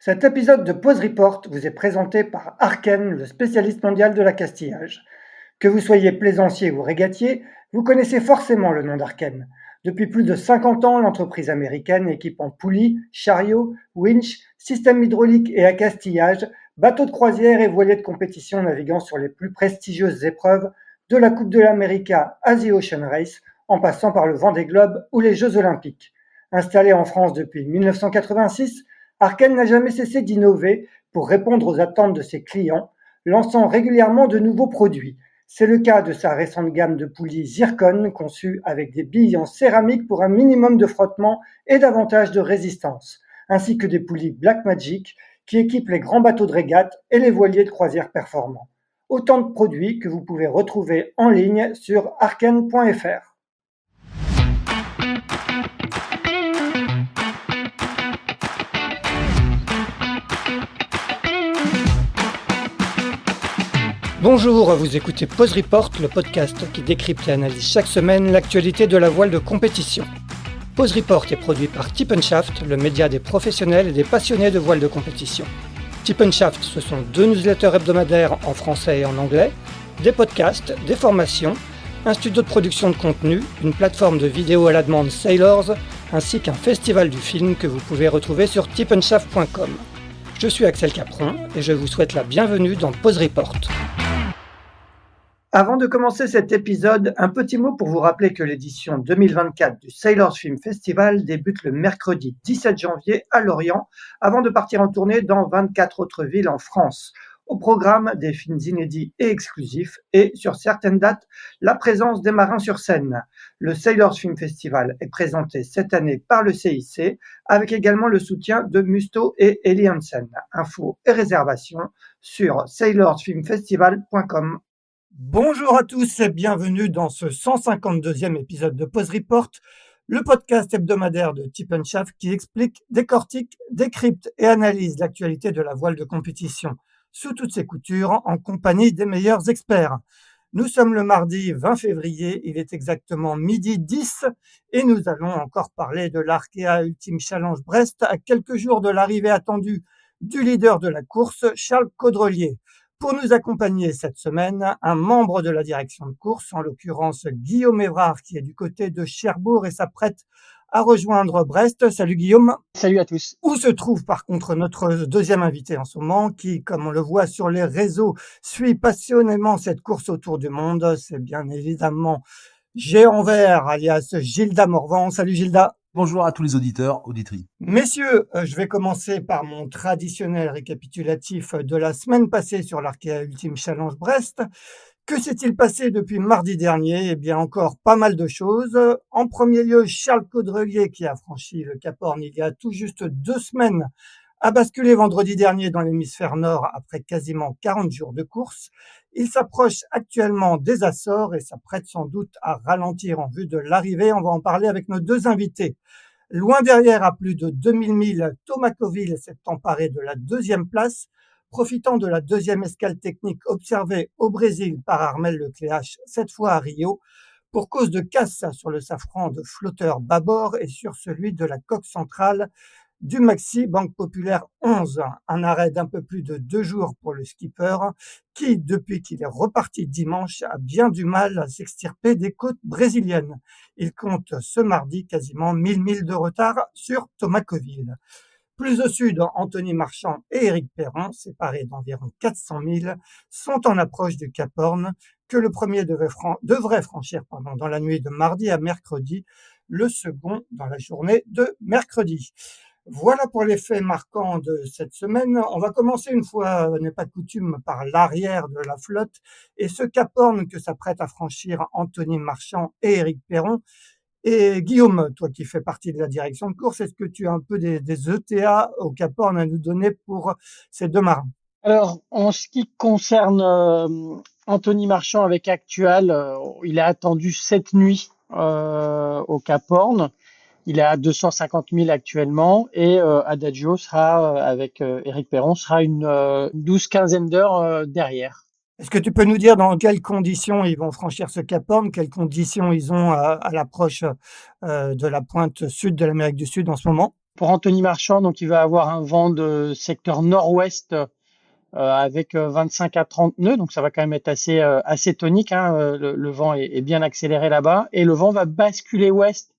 Cet épisode de Pause Report vous est présenté par Arken, le spécialiste mondial de l'accastillage. Que vous soyez plaisancier ou régatier, vous connaissez forcément le nom d'Arken. Depuis plus de 50 ans, l'entreprise américaine équipe en poulies, chariots, winches, systèmes hydrauliques et accastillage, bateaux de croisière et voiliers de compétition naviguant sur les plus prestigieuses épreuves de la Coupe de l'Amérique à The Ocean Race, en passant par le Vendée Globe ou les Jeux Olympiques. Installé en France depuis 1986, Arken n'a jamais cessé d'innover pour répondre aux attentes de ses clients, lançant régulièrement de nouveaux produits. C'est le cas de sa récente gamme de poulies Zircon, conçue avec des billes en céramique pour un minimum de frottement et davantage de résistance, ainsi que des poulies Blackmagic qui équipent les grands bateaux de régate et les voiliers de croisière performants. Autant de produits que vous pouvez retrouver en ligne sur arken.fr. Bonjour, vous écoutez Pause Report, le podcast qui décrypte et analyse chaque semaine l'actualité de la voile de compétition. Pause Report est produit par Tip & Shaft, le média des professionnels et des passionnés de voile de compétition. Tip & Shaft, ce sont 2 newsletters hebdomadaires en français et en anglais, des podcasts, des formations, un studio de production de contenu, une plateforme de vidéo à la demande Sailors, ainsi qu'un festival du film que vous pouvez retrouver sur tipandshaft.com. Je suis Axel Capron et je vous souhaite la bienvenue dans Pause Report. Avant de commencer cet épisode, un petit mot pour vous rappeler que l'édition 2024 du Sailors Film Festival débute le mercredi 17 janvier à Lorient, avant de partir en tournée dans 24 autres villes en France. Au programme, des films inédits et exclusifs et, sur certaines dates, la présence des marins sur scène. Le Sailors Film Festival est présenté cette année par le CIC, avec également le soutien de Musto et Eli Hansen. Infos et réservations sur sailorsfilmfestival.com. Bonjour à tous et bienvenue dans ce 152e épisode de Pause Report, le podcast hebdomadaire de Tip & Shaft qui explique, décortique, décrypte et analyse l'actualité de la voile de compétition sous toutes ses coutures en compagnie des meilleurs experts. Nous sommes le mardi 20 février, il est exactement midi 10 et nous allons encore parler de l'Arkea Ultimate Challenge Brest à quelques jours de l'arrivée attendue du leader de la course, Charles Caudrelier. Pour nous accompagner cette semaine, un membre de la direction de course, en l'occurrence Guillaume Évrard, qui est du côté de Cherbourg et s'apprête à rejoindre Brest. Salut Guillaume. Salut à tous. Où se trouve par contre notre deuxième invité en ce moment, qui, comme on le voit sur les réseaux, suit passionnément cette course autour du monde. C'est bien évidemment Géant Vert, alias Gilda Morvan. Salut Gilda. Bonjour à tous les auditeurs, auditrices. Messieurs, je vais commencer par mon traditionnel récapitulatif de la semaine passée sur l'Arkea Ultimate Challenge Brest. Que s'est-il passé depuis mardi dernier ? Eh bien, encore pas mal de choses. En premier lieu, Charles Caudrelier, qui a franchi le Cap Horn il y a tout juste 2 semaines, a basculé vendredi dernier dans l'hémisphère nord après quasiment 40 jours de course. Il s'approche actuellement des Açores et s'apprête sans doute à ralentir en vue de l'arrivée. On va en parler avec nos 2 invités. Loin derrière, à plus de 2000 milles, Thomas Coville s'est emparé de la 2e place, profitant de la 2e escale technique observée au Brésil par Armel Lecléache, cette fois à Rio, pour cause de casse sur le safran de flotteur bâbord et sur celui de la coque centrale du Maxi Banque Populaire 11. Un arrêt d'un peu plus de 2 jours pour le skipper qui, depuis qu'il est reparti dimanche, a bien du mal à s'extirper des côtes brésiliennes. Il compte ce mardi quasiment 1000 milles de retard sur Thomas Coville. Plus au sud, Anthony Marchand et Éric Perron, séparés d'environ 400 milles, sont en approche du Cap Horn que le premier devrait franchir dans la nuit de mardi à mercredi, le second dans la journée de mercredi. Voilà pour les faits marquants de cette semaine. On va commencer, une fois n'est pas coutume, par l'arrière de la flotte et ce Cap Horn que s'apprêtent à franchir Anthony Marchand et Éric Perron. Et Guillaume, toi qui fais partie de la direction de course, est-ce que tu as un peu des ETA au Cap Horn à nous donner pour ces 2 marins ? Alors, en ce qui concerne Anthony Marchand avec Actual, il a attendu 7 nuits au Cap Horn. Il est à 250 000 actuellement et Adagio sera, avec Éric Perron, sera une 12-15 d'heures derrière. Est-ce que tu peux nous dire dans quelles conditions ils vont franchir ce Cap Horn, quelles conditions ils ont à l'approche de la pointe sud de l'Amérique du Sud en ce moment ? Pour Anthony Marchand, donc il va avoir un vent de secteur nord-ouest avec 25 à 30 nœuds, donc ça va quand même être assez tonique, hein. Le vent est bien accéléré là-bas, et le vent va basculer ouest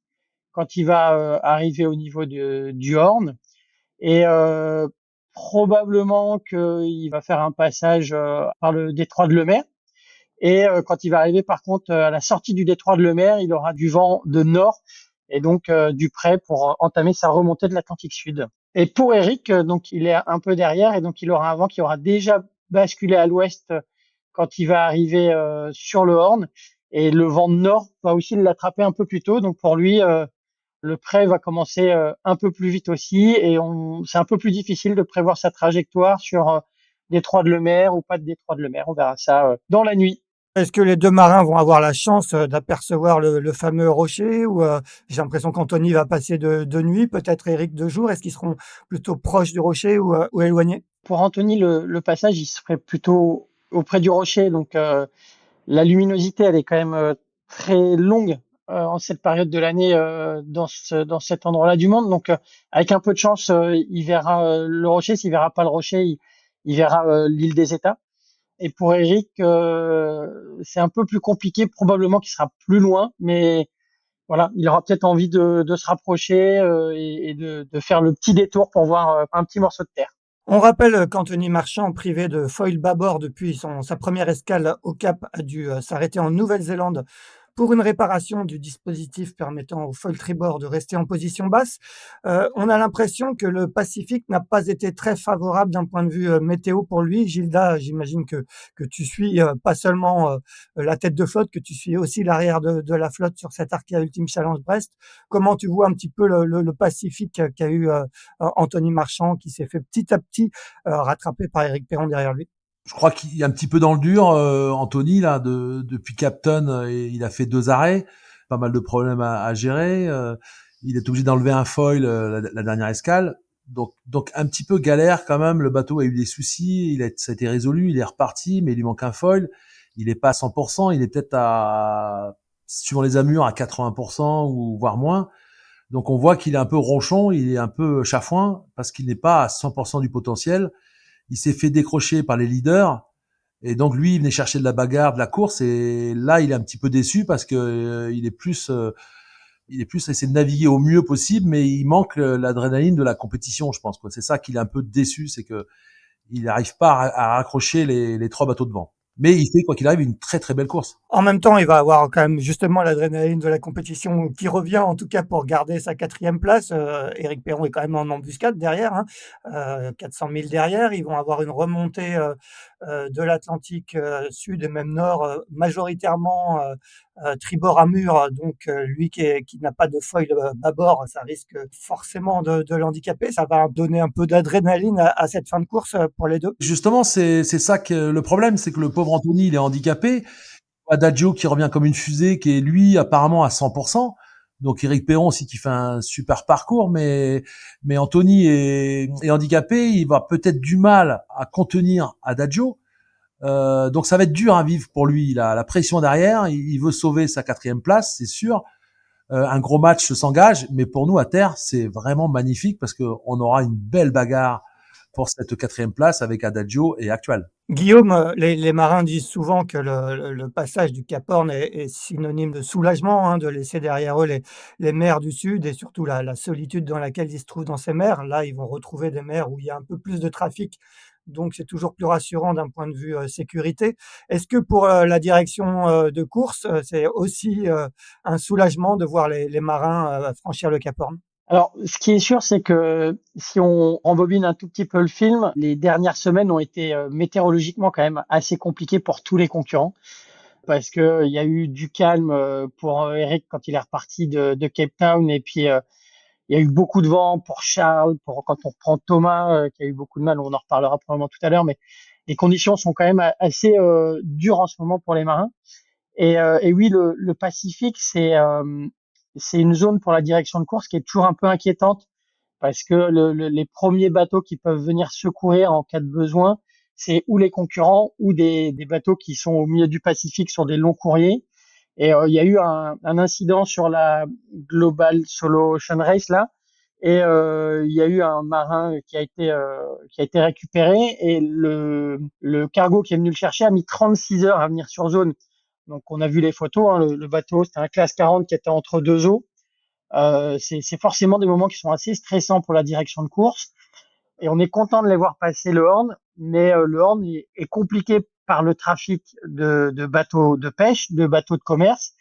quand il va arriver au niveau du Horn, et probablement qu'il va faire un passage par le détroit de Lemaire. Et quand il va arriver par contre à la sortie du détroit de Lemaire, il aura du vent de nord et donc du près pour entamer sa remontée de l'Atlantique Sud. Et pour Eric, donc il est un peu derrière et donc il aura un vent qui aura déjà basculé à l'ouest quand il va arriver sur le Horn. Et le vent de nord va aussi l'attraper un peu plus tôt. Donc pour lui, le près va commencer un peu plus vite aussi et c'est un peu plus difficile de prévoir sa trajectoire sur détroit de Lemaire ou pas de détroit de Lemaire. On verra ça dans la nuit. Est-ce que les 2 marins vont avoir la chance, d'apercevoir le fameux rocher ou, j'ai l'impression qu'Anthony va passer de nuit, peut-être Eric de jour? Est-ce qu'ils seront plutôt proches du rocher ou éloignés? Pour Anthony, le passage, il se ferait plutôt auprès du rocher. Donc, la luminosité, elle est quand même très longue en cette période de l'année dans cet endroit-là du monde. Donc, avec un peu de chance, il verra le rocher. S'il verra pas le rocher, il verra l'île des États. Et pour Eric, c'est un peu plus compliqué. Probablement qu'il sera plus loin, mais voilà, il aura peut-être envie de se rapprocher et de faire le petit détour pour voir un petit morceau de terre. On rappelle qu'Anthony Marchand, privé de foil bâbord depuis sa première escale au Cap, a dû s'arrêter en Nouvelle-Zélande pour une réparation du dispositif permettant au foil tribord de rester en position basse. On a l'impression que le Pacifique n'a pas été très favorable d'un point de vue météo pour lui. Gilda, j'imagine que tu suis pas seulement la tête de flotte, que tu suis aussi l'arrière de la flotte sur cet Arkea Ultime Challenge Brest. Comment tu vois un petit peu le Pacifique qu'a eu Anthony Marchand, qui s'est fait petit à petit rattraper par Eric Perron derrière lui? Je crois qu'il est un petit peu dans le dur, Anthony, là, depuis Captain, il a fait 2 arrêts, pas mal de problèmes à gérer. Il est obligé d'enlever un foil la dernière escale. Donc un petit peu galère quand même. Le bateau a eu des soucis, ça a été résolu, il est reparti, mais il lui manque un foil. Il est pas à 100%, il est peut-être suivant les amures, à 80% ou voire moins. Donc on voit qu'il est un peu ronchon, il est un peu chafouin parce qu'il n'est pas à 100% du potentiel. Il s'est fait décrocher par les leaders et donc lui il venait chercher de la bagarre, de la course et là il est un petit peu déçu parce que il est plus essayer de naviguer au mieux possible, mais il manque l'adrénaline de la compétition, je pense, quoi. C'est ça qu'il est un peu déçu, c'est que il n'arrive pas à raccrocher les 3 bateaux devant. Mais il fait, quoi qu'il arrive, une très très belle course. En même temps, il va avoir quand même justement l'adrénaline de la compétition qui revient, en tout cas pour garder sa 4e place. Eric Perron est quand même en embuscade derrière, hein, 400 000 derrière. Ils vont avoir une remontée de l'Atlantique Sud et même Nord, majoritairement tribord à mur. Donc lui qui n'a pas de foil bâbord, ça risque forcément de l'handicaper. Ça va donner un peu d'adrénaline à cette fin de course pour les deux. Justement, c'est ça que le problème, c'est que le pauvre Anthony, il est handicapé. Adagio qui revient comme une fusée, qui est lui apparemment à 100%. Donc Eric Perron aussi qui fait un super parcours, mais Anthony est handicapé, il va peut-être du mal à contenir Adagio. Donc ça va être dur à vivre pour lui. Il a la pression derrière, il veut sauver sa 4e place, c'est sûr. Un gros match s'engage, mais pour nous à terre, c'est vraiment magnifique parce que on aura une belle bagarre pour cette 4e place avec Adagio et Actual. Guillaume, les marins disent souvent que le passage du Cap Horn est synonyme de soulagement, hein, de laisser derrière eux les mers du Sud et surtout la solitude dans laquelle ils se trouvent dans ces mers. Là, ils vont retrouver des mers où il y a un peu plus de trafic, donc c'est toujours plus rassurant d'un point de vue sécurité. Est-ce que pour la direction de course, c'est aussi un soulagement de voir les marins franchir le Cap Horn? Alors, ce qui est sûr, c'est que si on rembobine un tout petit peu le film, les dernières semaines ont été météorologiquement quand même assez compliquées pour tous les concurrents, parce que il y a eu du calme pour Eric quand il est reparti de Cape Town, et puis il y a eu beaucoup de vent pour Charles, pour quand on reprend Thomas qui a eu beaucoup de mal, on en reparlera probablement tout à l'heure, mais les conditions sont quand même assez dures en ce moment pour les marins. Et oui, le Pacifique, c'est une zone pour la direction de course qui est toujours un peu inquiétante parce que les premiers bateaux qui peuvent venir secourir en cas de besoin, c'est ou les concurrents ou des bateaux qui sont au milieu du Pacifique sur des longs courriers. Et il y a eu un incident sur la Global Solo Ocean Race là, Et il y a eu un marin qui a été récupéré, et le cargo qui est venu le chercher a mis 36 heures à venir sur zone. Donc on a vu les photos, hein, le bateau, c'était un classe 40 qui était entre deux eaux. C'est forcément des moments qui sont assez stressants pour la direction de course, et on est content de les voir passer le Horn, mais le Horn est compliqué par le trafic de bateaux de pêche, de bateaux de commerce,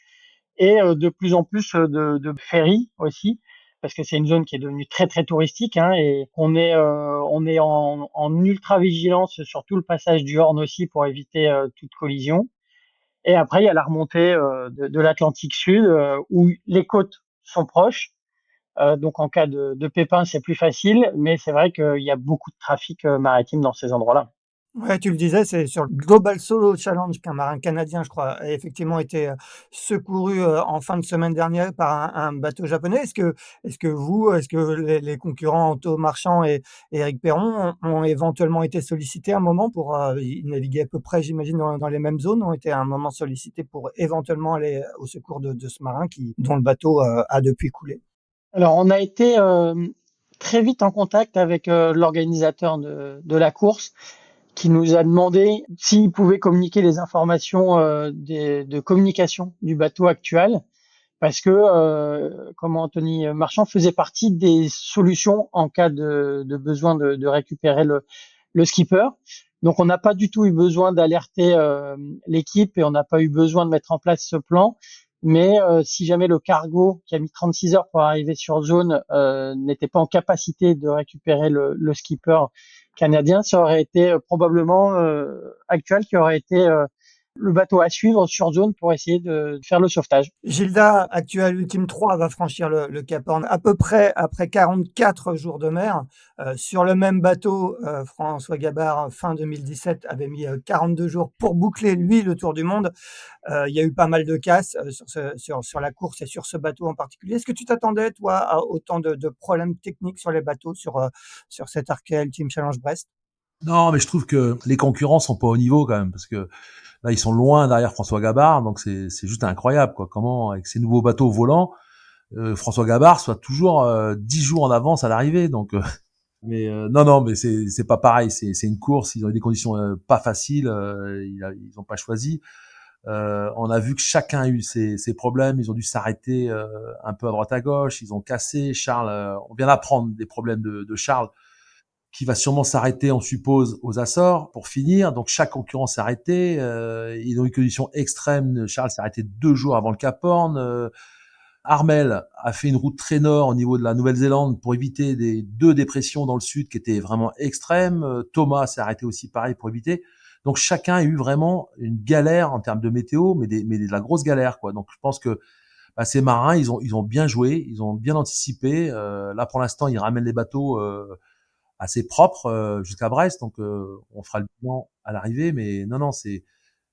et de plus en plus de ferries aussi, parce que c'est une zone qui est devenue très très touristique, hein, et on est en ultra vigilance sur tout le passage du Horn aussi pour éviter toute collision. Et après il y a la remontée de l'Atlantique Sud, où les côtes sont proches. Donc en cas de pépin, c'est plus facile, mais c'est vrai qu'il y a beaucoup de trafic maritime dans ces endroits-là. Ouais, tu le disais, c'est sur le Global Solo Challenge qu'un marin canadien, je crois, a effectivement été, secouru, en fin de semaine dernière par un bateau japonais. Est-ce que les concurrents Anto Marchand et Éric Perron ont éventuellement été sollicités à un moment pour, ils naviguaient à peu près, j'imagine, dans les mêmes zones, ont été à un moment sollicités pour éventuellement aller au secours de ce marin dont le bateau, a depuis coulé? Alors on a été très vite en contact avec l'organisateur de la course, qui nous a demandé s'il pouvait communiquer les informations de communication du bateau actuel, parce que comme Anthony Marchand faisait partie des solutions en cas de besoin de récupérer le skipper. Donc on n'a pas du tout eu besoin d'alerter l'équipe, et on n'a pas eu besoin de mettre en place ce plan. Mais si jamais le cargo, qui a mis 36 heures pour arriver sur zone, n'était pas en capacité de récupérer le skipper canadien, ça aurait été probablement Actual qui aurait été le bateau à suivre sur zone pour essayer de faire le sauvetage. Gilda, actuel Ultime 3, va franchir le Cap Horn à peu près après 44 jours de mer. Sur le même bateau, François Gabard, fin 2017, avait mis 42 jours pour boucler, lui, le tour du monde. Il y a eu pas mal de casses sur la course et sur ce bateau en particulier. Est-ce que tu t'attendais, toi, à autant de problèmes techniques sur les bateaux, sur cet Arkea Ultime Challenge Brest? Non, mais je trouve que les concurrents sont pas au niveau quand même, parce que là ils sont loin derrière François Gabard, donc c'est juste incroyable quoi. Comment avec ces nouveaux bateaux volants, François Gabard soit toujours 10 jours en avance à l'arrivée. Donc, non, mais c'est pas pareil. C'est une course. Ils ont eu des conditions pas faciles. Ils ont pas choisi. On a vu que chacun a eu ses problèmes. Ils ont dû s'arrêter un peu à droite à gauche. Ils ont cassé. Charles, on vient d'apprendre des problèmes de Charles, qui va sûrement s'arrêter, on suppose, aux Açores pour finir. Donc chaque concurrent s'est arrêté. Ils ont eu une condition extrême. Charles s'est arrêté 2 jours avant le Cap Horn. Armel a fait une route très nord au niveau de la Nouvelle-Zélande pour éviter des 2 dépressions dans le sud qui étaient vraiment extrêmes. Thomas s'est arrêté aussi pareil pour éviter. Donc chacun a eu vraiment une galère en termes de météo, mais de la grosse galère quoi. Donc je pense que ces marins, ils ont bien joué, ils ont bien anticipé. Là pour l'instant, ils ramènent les bateaux assez propre jusqu'à Brest, donc on fera le bilan à l'arrivée. Mais non, c'est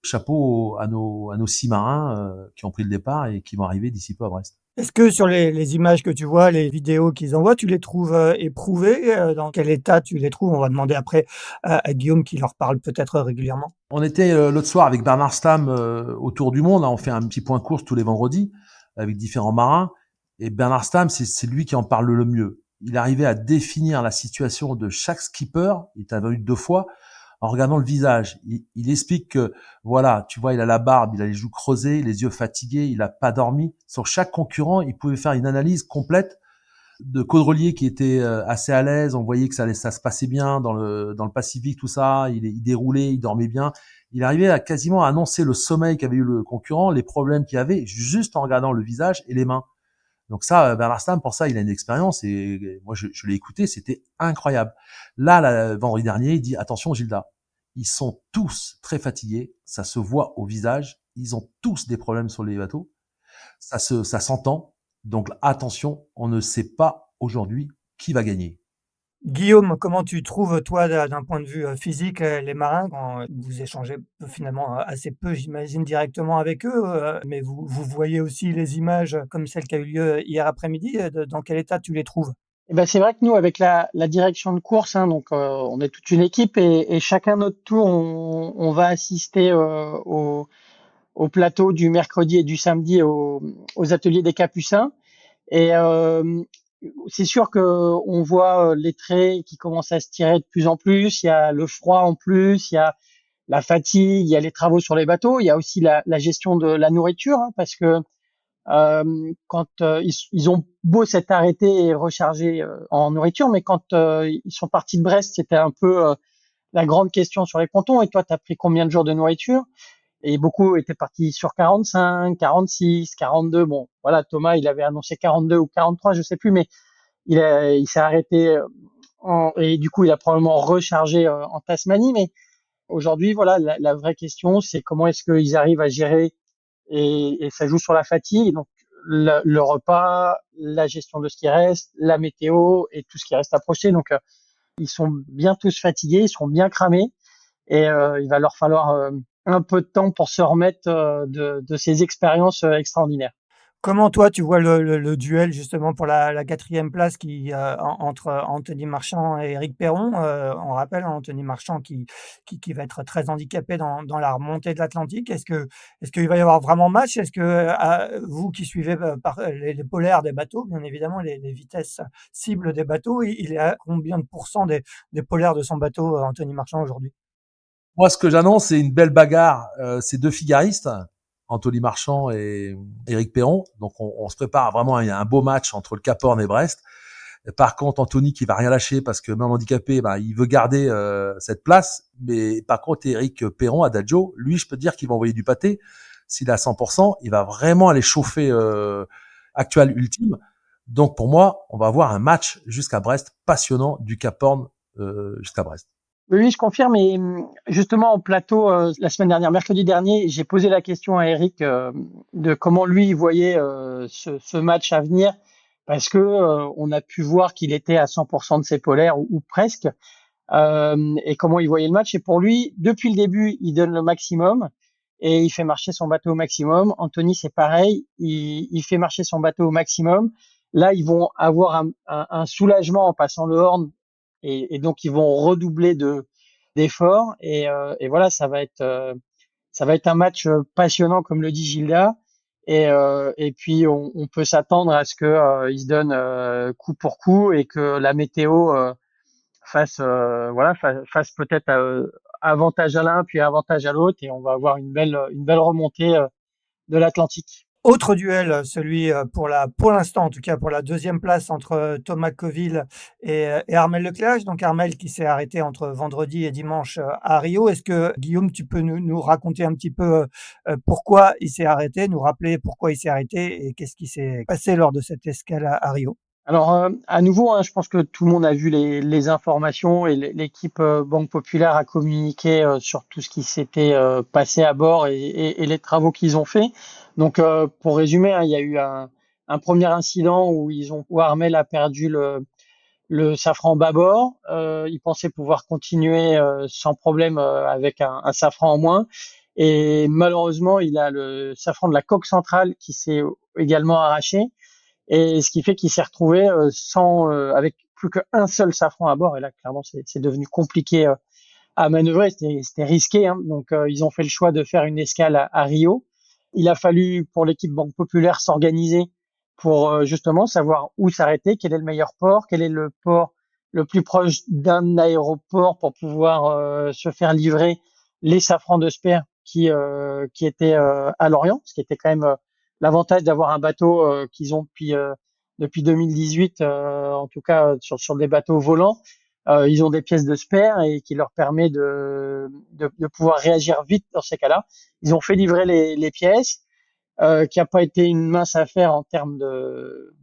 chapeau à nos 6 marins qui ont pris le départ et qui vont arriver d'ici peu à Brest. Est-ce que sur les images que tu vois, les vidéos qu'ils envoient, tu les trouves, éprouvés? Dans quel état tu les trouves? On va demander après à Guillaume qui leur parle peut-être régulièrement. On était l'autre soir avec Bernard Stamm au Tour du Monde. Là, on fait un petit point course tous les vendredis avec différents marins. Et Bernard Stamm, c'est lui qui en parle le mieux. Il arrivait à définir la situation de chaque skipper. Il est intervenu 2 fois en regardant le visage. Il explique que, voilà, tu vois, il a la barbe, il a les joues creusées, les yeux fatigués, il a pas dormi. Sur chaque concurrent, il pouvait faire une analyse complète de Caudrelier qui était assez à l'aise. On voyait que ça se passait bien dans le Pacifique, tout ça. Il déroulait, il dormait bien. Il arrivait à quasiment annoncer le sommeil qu'avait eu le concurrent, les problèmes qu'il avait, juste en regardant le visage et les mains. Donc ça, Bernard Stamm, pour ça, il a une expérience et moi, je l'ai écouté, c'était incroyable. Là, vendredi dernier, il dit, attention, Gilda, ils sont tous très fatigués, ça se voit au visage, ils ont tous des problèmes sur les bateaux, ça s'entend, donc attention, on ne sait pas aujourd'hui qui va gagner. Guillaume, comment tu trouves, toi, d'un point de vue, physique, les marins quand vous échangez finalement, assez peu, j'imagine, directement avec eux, mais vous voyez aussi les images comme celle qui a eu lieu hier après-midi, dans quel état tu les trouves? Eh ben, c'est vrai que nous, avec la direction de course, hein, donc on est toute une équipe, et chacun notre tour, on va assister au plateau du mercredi et du samedi aux ateliers des Capucins. Et c'est sûr que on voit les traits qui commencent à se tirer de plus en plus. Il y a le froid en plus, il y a la fatigue, il y a les travaux sur les bateaux, il y a aussi la gestion de la nourriture, hein, parce que quand ils ont beau s'être arrêtés et rechargés en nourriture, mais quand ils sont partis de Brest, c'était un peu la grande question sur les pontons. Et toi, tu as pris combien de jours de nourriture? Et beaucoup étaient partis sur 45, 46, 42. Bon, voilà, Thomas, il avait annoncé 42 ou 43, je sais plus, mais il s'est arrêté et du coup, il a probablement rechargé en Tasmanie. Mais aujourd'hui, voilà, la vraie question, c'est comment est-ce qu'ils arrivent à gérer et ça joue sur la fatigue. Donc, le repas, la gestion de ce qui reste, la météo et tout ce qui reste à projeter. Donc, ils sont bien tous fatigués, ils sont bien cramés et il va leur falloir un peu de temps pour se remettre de ces expériences extraordinaires. Comment toi tu vois le duel justement pour la 4e place entre Anthony Marchand et Éric Perron? On rappelle, hein, Anthony Marchand qui va être très handicapé dans la remontée de l'Atlantique. Est-ce qu'il va y avoir vraiment match? Est-ce que, vous qui suivez, par les polaires des bateaux, bien évidemment, les vitesses cibles des bateaux, il est à combien de pourcents des polaires de son bateau, Anthony Marchand aujourd'hui? Moi, ce que j'annonce, c'est une belle bagarre. C'est 2 figaristes, Anthony Marchand et Éric Perron. Donc, on se prépare vraiment à un beau match entre le Cap Horn et Brest. Par contre, Anthony qui va rien lâcher parce que même handicapé, il veut garder cette place. Mais par contre, Éric Perron, Adagio, lui, je peux te dire qu'il va envoyer du pâté. S'il est à 100%, il va vraiment aller chauffer Actual Ultime. Donc, pour moi, on va avoir un match jusqu'à Brest, passionnant du Cap Horn jusqu'à Brest. Oui, oui, je confirme. Et justement, en plateau, la semaine dernière, mercredi dernier, j'ai posé la question à Eric de comment lui il voyait ce match à venir, parce que on a pu voir qu'il était à 100% de ses polaires ou presque, et comment il voyait le match. Et pour lui, depuis le début, il donne le maximum et il fait marcher son bateau au maximum. Anthony, c'est pareil, il fait marcher son bateau au maximum. Là, ils vont avoir un soulagement en passant le Horn et donc ils vont redoubler d'efforts et voilà, ça va être un match passionnant comme le dit Gilda et puis on peut s'attendre à ce que ils se donnent coup pour coup et que la météo fasse peut-être avantage à l'un puis avantage à l'autre et on va avoir une belle remontée de l'Atlantique. Autre duel, celui, pour l'instant, en tout cas, pour la 2e place entre Thomas Coville et Armel Lecléache. Donc Armel qui s'est arrêté entre vendredi et dimanche, à Rio. Est-ce que Guillaume, tu peux nous raconter un petit peu, pourquoi il s'est arrêté, nous rappeler pourquoi il s'est arrêté et qu'est-ce qui s'est passé lors de cette escale à Rio? Alors à nouveau, hein, je pense que tout le monde a vu les informations et l'équipe Banque Populaire a communiqué sur tout ce qui s'était passé à bord et les travaux qu'ils ont fait. Donc pour résumer, hein, il y a eu un premier incident où Armel a perdu le safran bâbord. Il pensait pouvoir continuer sans problème avec un safran en moins. Et malheureusement, il a le safran de la coque centrale qui s'est également arraché. Et ce qui fait qu'il s'est retrouvé avec plus qu'un seul safran à bord. Et là, clairement, c'est devenu compliqué à manœuvrer. C'était risqué. Hein. Donc, ils ont fait le choix de faire une escale à Rio. Il a fallu pour l'équipe Banque Populaire s'organiser pour justement savoir où s'arrêter, quel est le meilleur port, quel est le port le plus proche d'un aéroport pour pouvoir se faire livrer les safrans de Spare qui étaient à Lorient, ce qui était quand même l'avantage d'avoir un bateau qu'ils ont depuis 2018, en tout cas sur des bateaux volants. Ils ont des pièces de spare et qui leur permet de pouvoir réagir vite dans ces cas-là. Ils ont fait livrer les pièces, qui n'a pas été une mince affaire en termes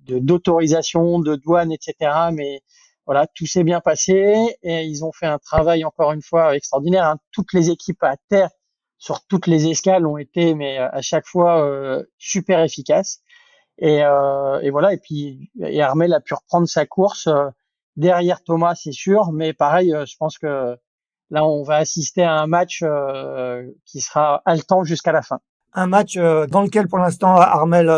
d'autorisation, de douane, etc. Mais voilà, tout s'est bien passé et ils ont fait un travail encore une fois extraordinaire. Hein. Toutes les équipes à terre sur toutes les escales ont été, mais à chaque fois super efficaces. Et voilà. Et puis Armel a pu reprendre sa course derrière Thomas, c'est sûr. Mais pareil, je pense que là, on va assister à un match qui sera haletant jusqu'à la fin. Un match, dans lequel pour l'instant Armel,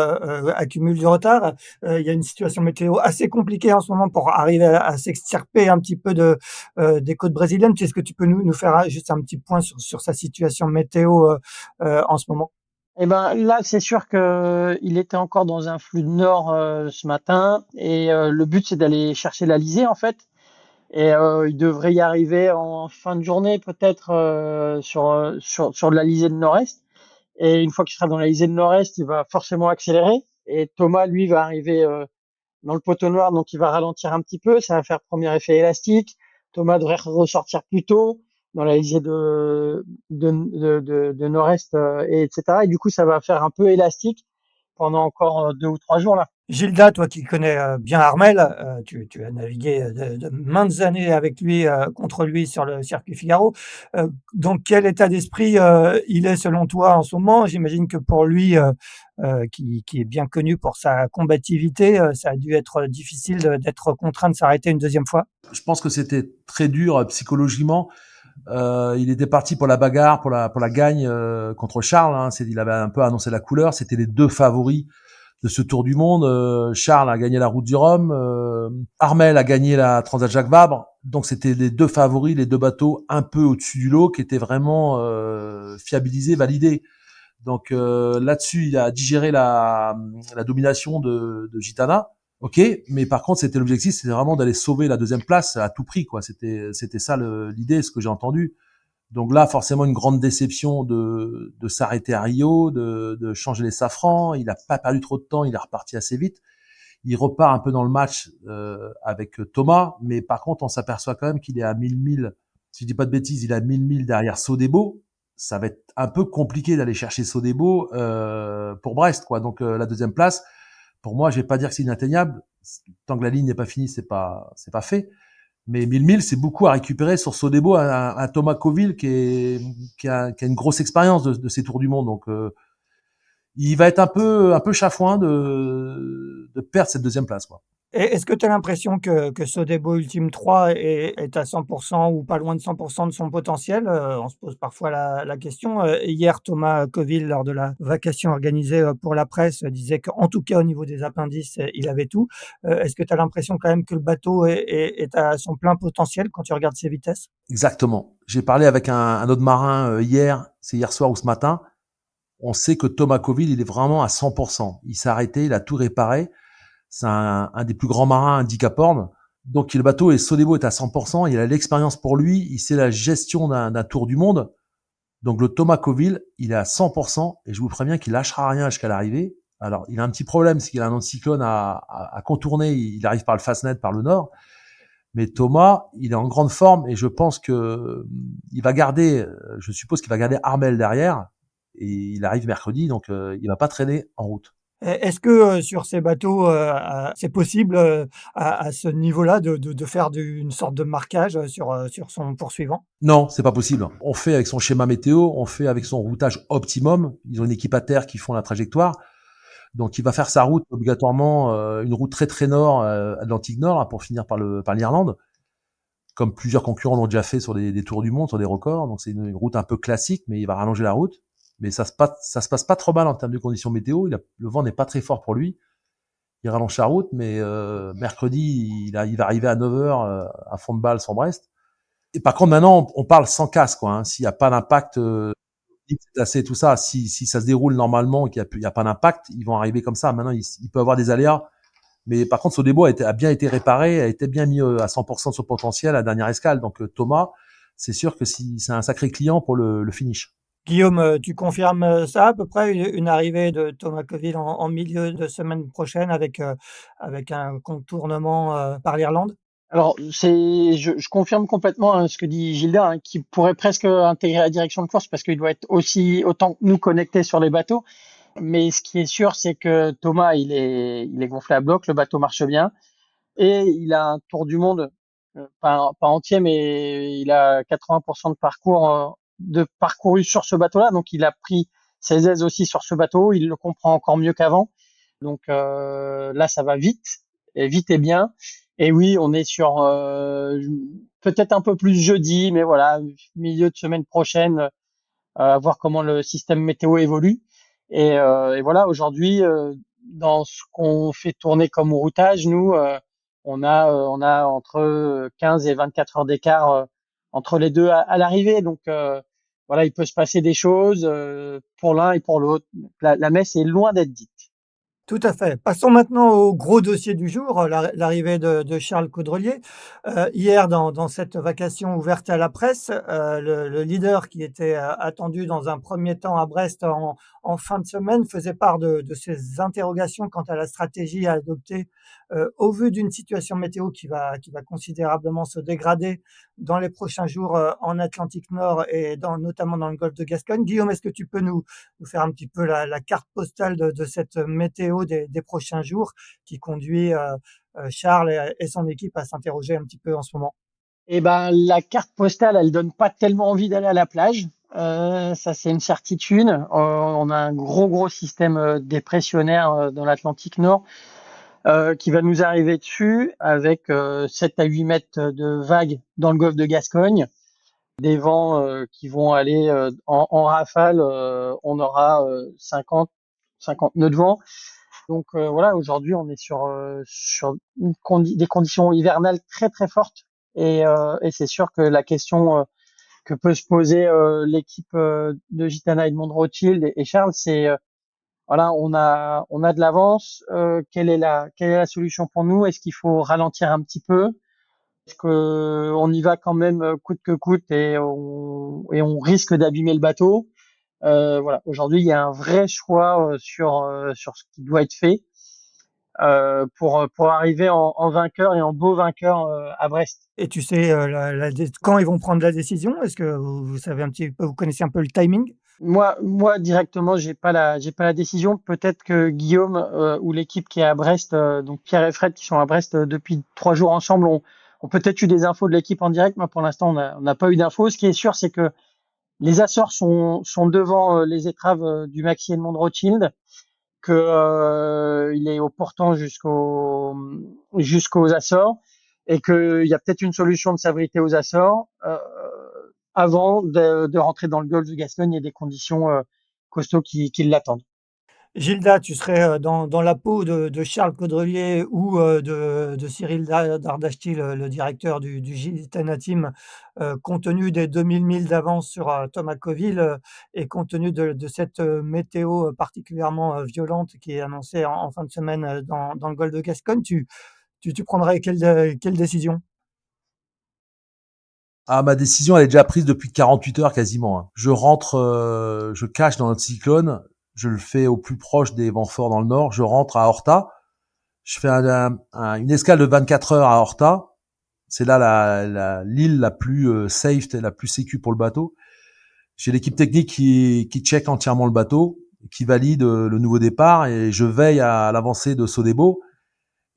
accumule du retard. Il y a une situation météo assez compliquée en ce moment pour arriver à s'extirper un petit peu des côtes brésiliennes. Est-ce que tu peux nous faire juste un petit point sur sa situation météo, en ce moment? Eh ben là, c'est sûr que il était encore dans un flux de nord ce matin, et le but c'est d'aller chercher l'Alizé en fait, et il devrait y arriver en fin de journée peut-être sur de l'Alizé de Nord-Est. Et une fois qu'il sera dans l'Alizé de Nord-Est, il va forcément accélérer. Et Thomas, lui, va arriver dans le poteau noir, donc il va ralentir un petit peu. Ça va faire premier effet élastique. Thomas devrait ressortir plus tôt dans la lisière de Nord-Est, et etc. Et du coup, ça va faire un peu élastique pendant encore 2 ou 3 jours là. Gilda, toi qui connais bien Armel, tu as navigué de maintes années avec lui, contre lui sur le circuit Figaro. Dans quel état d'esprit il est selon toi en ce moment? J'imagine que pour lui, qui est bien connu pour sa combativité, ça a dû être difficile d'être contraint de s'arrêter une deuxième fois. Je pense que c'était très dur psychologiquement. Il était parti pour la bagarre, pour la gagne contre Charles. Hein. Il avait un peu annoncé la couleur. C'était les deux favoris de ce Tour du Monde. Charles a gagné la Route du Rhum. Armel a gagné la Transat Jacques Vabre. Donc c'était les deux favoris, les deux bateaux un peu au-dessus du lot qui étaient vraiment fiabilisés, validés. Donc là-dessus, il a digéré la domination de Gitana. Ok, mais par contre, c'était l'objectif, c'était vraiment d'aller sauver la deuxième place à tout prix, quoi. C'était ça l'idée, ce que j'ai entendu. Donc là, forcément, une grande déception de s'arrêter à Rio, de changer les safrans. Il n'a pas perdu trop de temps, il est reparti assez vite. Il repart un peu dans le match avec Thomas, mais par contre, on s'aperçoit quand même qu'il est à 1000 milles. Si je dis pas de bêtises, il est à 1000 milles derrière Sodebo. Ça va être un peu compliqué d'aller chercher Sodebo pour Brest, quoi. Donc la deuxième place, pour moi, je vais pas dire que c'est inatteignable. Tant que la ligne n'est pas finie, c'est pas fait. Mais 1000 milles, c'est beaucoup à récupérer sur Sodebo, un Thomas Coville qui a une grosse expérience de ces tours du monde. Donc il va être un peu chafouin de perdre cette deuxième place, quoi. Et est-ce que tu as l'impression que Sodebo Ultime 3 est à 100% ou pas loin de 100% de son potentiel? On se pose parfois la question. Hier, Thomas Coville, lors de la vacation organisée pour la presse, disait qu'en tout cas au niveau des appendices, il avait tout. Est-ce que tu as l'impression quand même que le bateau est à son plein potentiel quand tu regardes ses vitesses? Exactement. J'ai parlé avec un autre marin hier, c'est hier soir ou ce matin. On sait que Thomas Coville, il est vraiment à 100%. Il s'est arrêté, il a tout réparé. C'est un des plus grands marins à Cap Horn. Donc le bateau et Sodebo est à 100%. Il a l'expérience pour lui. Il sait la gestion d'un tour du monde. Donc le Thomas Coville, il est à 100%. Et je vous préviens qu'il lâchera rien jusqu'à l'arrivée. Alors il a un petit problème, c'est qu'il a un anticyclone à contourner. Il arrive par le Fastnet, par le nord. Mais Thomas, il est en grande forme et je pense que il va garder, je suppose qu'il va garder Armel derrière. Et il arrive mercredi, donc il va pas traîner en route. Est-ce que sur ces bateaux, c'est possible à ce niveau-là de faire une sorte de marquage sur son poursuivant? Non, c'est pas possible. On fait avec son schéma météo, on fait avec son routage optimum. Ils ont une équipe à terre qui font la trajectoire. Donc il va faire sa route obligatoirement, une route très très nord, Atlantique Nord, hein, pour finir par l'Irlande, comme plusieurs concurrents l'ont déjà fait sur des tours du monde, sur des records. Donc c'est une route un peu classique, mais il va rallonger la route. Mais ça se passe pas trop mal en termes de conditions météo. Le vent n'est pas très fort pour lui. Il rallonge sa route, mais mercredi, il va arriver à 9 heures à fond de balle sur Brest. Et par contre, maintenant, on parle sans casse, quoi. Hein. S'il n'y a pas d'impact, tout ça, si ça se déroule normalement et qu'il n'y a pas d'impact, ils vont arriver comme ça. Maintenant, il peut avoir des aléas. Mais par contre, Sodebo a bien été réparé, a été bien mis à 100% de son potentiel à la dernière escale. Donc Thomas, c'est sûr que c'est un sacré client pour le finish. Guillaume, tu confirmes ça à peu près, une arrivée de Thomas Coville en milieu de semaine prochaine avec un contournement par l'Irlande? Alors, je confirme complètement ce que dit Gilda, qui pourrait presque intégrer la direction de course parce qu'il doit être aussi autant que nous connecté sur les bateaux. Mais ce qui est sûr, c'est que Thomas, il est gonflé à bloc, le bateau marche bien et il a un tour du monde, pas entier, mais il a 80% de parcouru sur ce bateau-là. Donc, il a pris ses aises aussi sur ce bateau. Il le comprend encore mieux qu'avant. Donc là, ça va vite, et vite et bien. Et oui, on est sur peut-être un peu plus jeudi, mais voilà, milieu de semaine prochaine, à voir comment le système météo évolue. Et voilà, aujourd'hui, dans ce qu'on fait tourner comme routage, nous, on a entre 15 et 24 heures d'écart entre les deux à l'arrivée. Donc voilà, il peut se passer des choses pour l'un et pour l'autre. La messe est loin d'être dite. Tout à fait. Passons maintenant au gros dossier du jour, l'arrivée de Charles Caudrelier. Hier, dans cette vacation ouverte à la presse, le leader qui était attendu dans un premier temps à Brest en fin de semaine faisait part de ses interrogations quant à la stratégie à adopter au vu d'une situation météo qui va considérablement se dégrader dans les prochains jours en Atlantique Nord et notamment dans le golfe de Gascogne. Guillaume, est-ce que tu peux nous faire un petit peu la carte postale de cette météo des prochains jours qui conduit Charles et son équipe à s'interroger un petit peu en ce moment? Eh ben, la carte postale, elle donne pas tellement envie d'aller à la plage. Ça, c'est une certitude. On a un gros système dépressionnaire dans l'Atlantique Nord qui va nous arriver dessus avec 7 à 8 mètres de vagues dans le golfe de Gascogne. Des vents qui vont aller en rafale. On aura 50 nœuds de vent. Donc voilà, aujourd'hui, on est sur des conditions hivernales très fortes. Et c'est sûr que la question que peut se poser l'équipe de Gitana Edmond Rothschild et Charles, c'est voilà, on a de l'avance. Quelle est la solution pour nous? Est-ce qu'il faut ralentir un petit peu? Est-ce que on y va quand même coûte que coûte et on risque d'abîmer le bateau? Voilà, aujourd'hui, il y a un vrai choix sur ce qui doit être fait pour arriver en vainqueur et en beau vainqueur à Brest. Et tu sais quand ils vont prendre la décision? Est-ce que vous savez un petit peu, vous connaissez un peu le timing? Moi directement, j'ai pas la décision. Peut-être que Guillaume ou l'équipe qui est à Brest, donc Pierre et Fred qui sont à Brest depuis 3 jours ensemble, ont peut-être eu des infos de l'équipe en direct. Moi, pour l'instant, on n'a pas eu d'infos. Ce qui est sûr, c'est que les Açores sont devant les étraves du Maxi Edmond Rothschild, que il est au portant jusqu'aux Açores, et qu'il y a peut-être une solution de s'abriter aux Açores avant de rentrer dans le golfe de Gascogne et des conditions costauds qui l'attendent. Gilda, tu serais dans la peau de Charles Caudrelier ou de Cyril Dardashti, le directeur du Gitana Team, compte tenu des 2000 milles d'avance sur Thomas Coville et compte tenu de cette météo particulièrement violente qui est annoncée en fin de semaine dans le golfe de Gascogne, tu prendrais quelle décision? Ah, ma décision, elle est déjà prise depuis 48 heures quasiment, hein. Je rentre, je cache dans notre cyclone, je le fais au plus proche des vents forts dans le nord, je rentre à Horta, je fais une escale de 24 heures à Horta. C'est là l'île la plus safe, la plus sécu pour le bateau. J'ai l'équipe technique qui check entièrement le bateau, qui valide le nouveau départ, et je veille à l'avancée de Sodebo.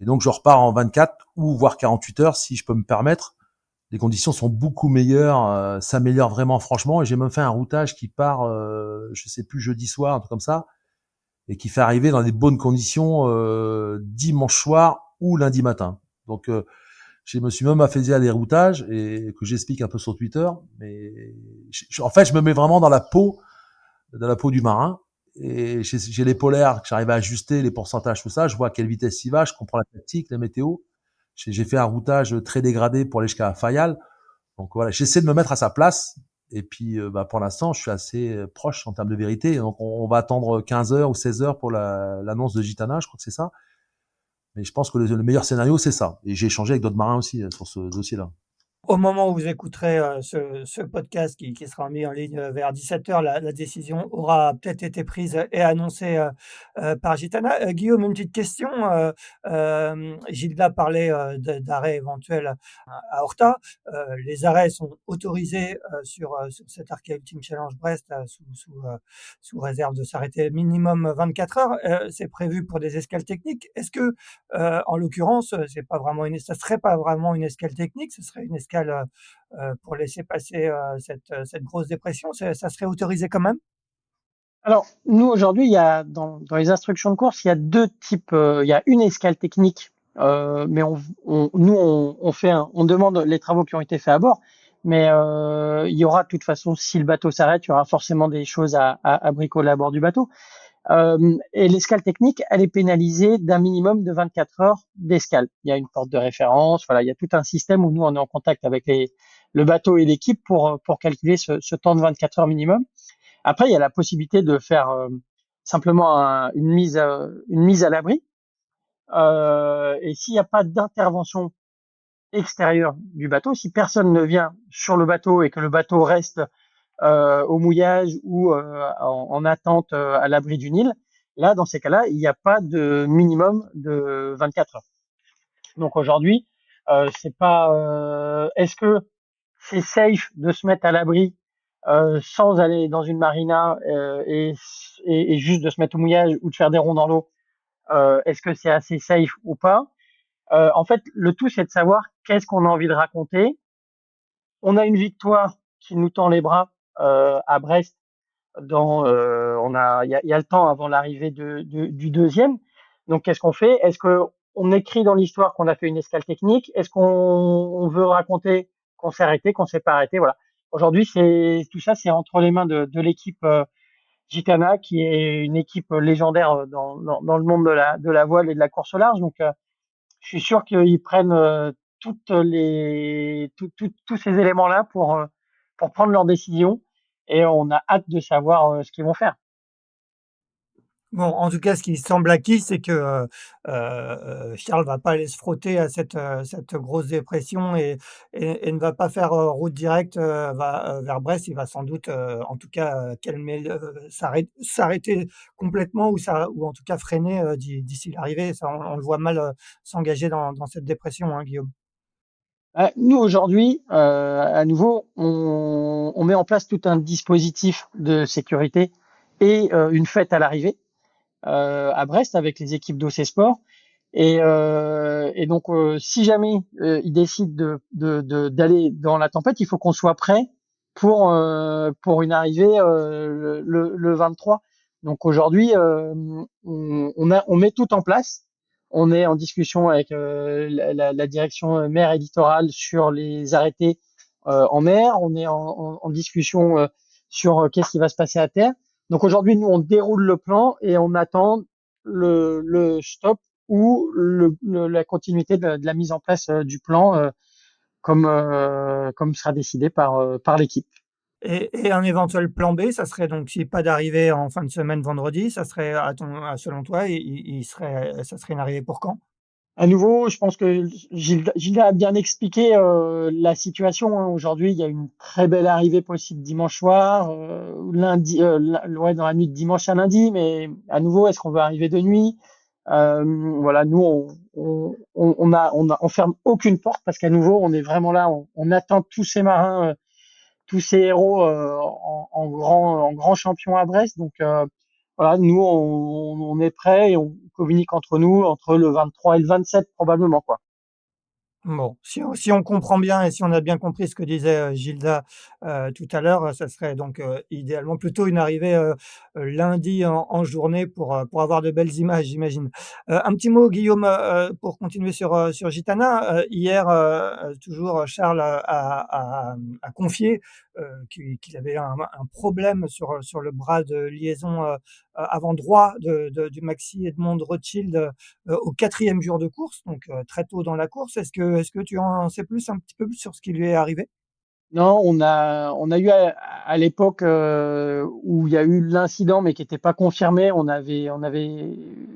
Et donc je repars en 24 ou voire 48 heures si je peux me permettre. Les conditions sont beaucoup meilleures, s'améliorent vraiment franchement, et j'ai même fait un routage qui part, je sais plus, jeudi soir, un truc comme ça, et qui fait arriver dans des bonnes conditions dimanche soir ou lundi matin. Donc je me suis même affaisé à des routages et que j'explique un peu sur Twitter, mais en fait je me mets vraiment dans la peau du marin, et j'ai les polaires que j'arrive à ajuster, les pourcentages, tout ça, je vois à quelle vitesse il va, je comprends la tactique, la météo. J'ai fait un routage très dégradé pour aller jusqu'à Fayal. Donc voilà, j'essaie de me mettre à sa place. Et puis, pour l'instant, je suis assez proche en termes de vérité. Donc, on va attendre 15 heures ou 16 heures pour l'annonce de Gitana. Je crois que c'est ça. Mais je pense que le meilleur scénario, c'est ça. Et j'ai échangé avec d'autres marins aussi sur ce dossier-là. Au moment où vous écouterez ce podcast qui sera mis en ligne vers 17 heures, la décision aura peut-être été prise et annoncée par Gitana. Guillaume, une petite question. Gilda parlait d'arrêts éventuels à Horta. Les arrêts sont autorisés sur cet Arkea Ultimate Challenge Brest sous réserve de s'arrêter minimum 24 heures. C'est prévu pour des escales techniques. Est-ce que, en l'occurrence, ça serait pas vraiment une escale technique, ce serait une escale pour laisser passer cette grosse dépression, ça serait autorisé quand même? Alors, nous, aujourd'hui, il y a dans les instructions de course, il y a deux types. Il y a une escale technique, mais on demande les travaux qui ont été faits à bord. Mais il y aura de toute façon, si le bateau s'arrête, il y aura forcément des choses à bricoler à bord du bateau. Et l'escale technique, elle est pénalisée d'un minimum de 24 heures d'escale. Il y a une porte de référence, voilà, il y a tout un système où nous, on est en contact avec le bateau et l'équipe pour calculer ce temps de 24 heures minimum. Après, il y a la possibilité de faire simplement une mise à l'abri. Et s'il n'y a pas d'intervention extérieure du bateau, si personne ne vient sur le bateau et que le bateau reste au mouillage ou en attente à l'abri d'une île, là, dans ces cas-là, il n'y a pas de minimum de 24 heures. Donc aujourd'hui, c'est pas. Est-ce que c'est safe de se mettre à l'abri sans aller dans une marina et juste de se mettre au mouillage ou de faire des ronds dans l'eau? Est-ce que c'est assez safe ou pas? En fait, le tout, c'est de savoir qu'est-ce qu'on a envie de raconter. On a une victoire qui nous tend les bras à Brest. Il y a le temps avant l'arrivée du deuxième. Donc, qu'est-ce qu'on fait? Est-ce que on écrit dans l'histoire qu'on a fait une escale technique? Est-ce qu'on veut raconter qu'on s'est arrêté, qu'on s'est pas arrêté? Voilà. Aujourd'hui, tout ça, c'est entre les mains de l'équipe Gitana, qui est une équipe légendaire dans le monde de la voile et de la course au large. Donc, je suis sûr qu'ils prennent tous ces éléments-là pour prendre leurs décisions, et on a hâte de savoir ce qu'ils vont faire. Bon, en tout cas, ce qui semble acquis, c'est que Charles va pas aller se frotter à cette grosse dépression et ne va pas faire route directe vers Brest. Il va sans doute, en tout cas, calmer, s'arrêter complètement ou en tout cas freiner d'ici l'arrivée. Ça, on le voit mal s'engager dans cette dépression, hein, Guillaume. Nous, aujourd'hui, à nouveau, on met en place tout un dispositif de sécurité et une fête à l'arrivée à Brest avec les équipes d'OC Sport. Et donc, si jamais ils décident d'aller dans la tempête, il faut qu'on soit prêt pour une arrivée le 23. Donc aujourd'hui, on met tout en place. On est en discussion avec la direction mer et littoral sur les arrêtés en mer. On est en discussion sur qu'est-ce qui va se passer à terre. Donc aujourd'hui, nous, on déroule le plan et on attend le stop ou la continuité de la mise en place du plan comme sera décidé par l'équipe. Et un éventuel plan B, ça serait donc si pas d'arrivée en fin de semaine vendredi, ça serait selon toi, ça serait une arrivée pour quand? À nouveau, je pense que Gilles a bien expliqué la situation, hein. Aujourd'hui, il y a une très belle arrivée possible dimanche soir, lundi, ouais, dans la nuit de dimanche à lundi. Mais à nouveau, est-ce qu'on veut arriver de nuit? Voilà, nous, on ferme aucune porte parce qu'à nouveau, on est vraiment là, on attend tous ces marins, tous ces héros en grand champion à Brest. Donc voilà, nous, on est prêts et on communique entre nous entre le 23 et le 27 probablement, quoi. Bon, si on comprend bien et si on a bien compris ce que disait Gilda tout à l'heure, ça serait donc idéalement plutôt une arrivée lundi en journée pour avoir de belles images, j'imagine. Un petit mot, Guillaume, pour continuer sur Gitana. Hier, toujours Charles a confié qu'il avait un problème sur le bras de liaison avant droit du Maxi Edmond Rothschild au 4e jour de course, donc très tôt dans la course. Est-ce que tu en sais plus, un petit peu plus sur ce qui lui est arrivé? Non, on a eu à l'époque où il y a eu l'incident, mais qui n'était pas confirmé. On avait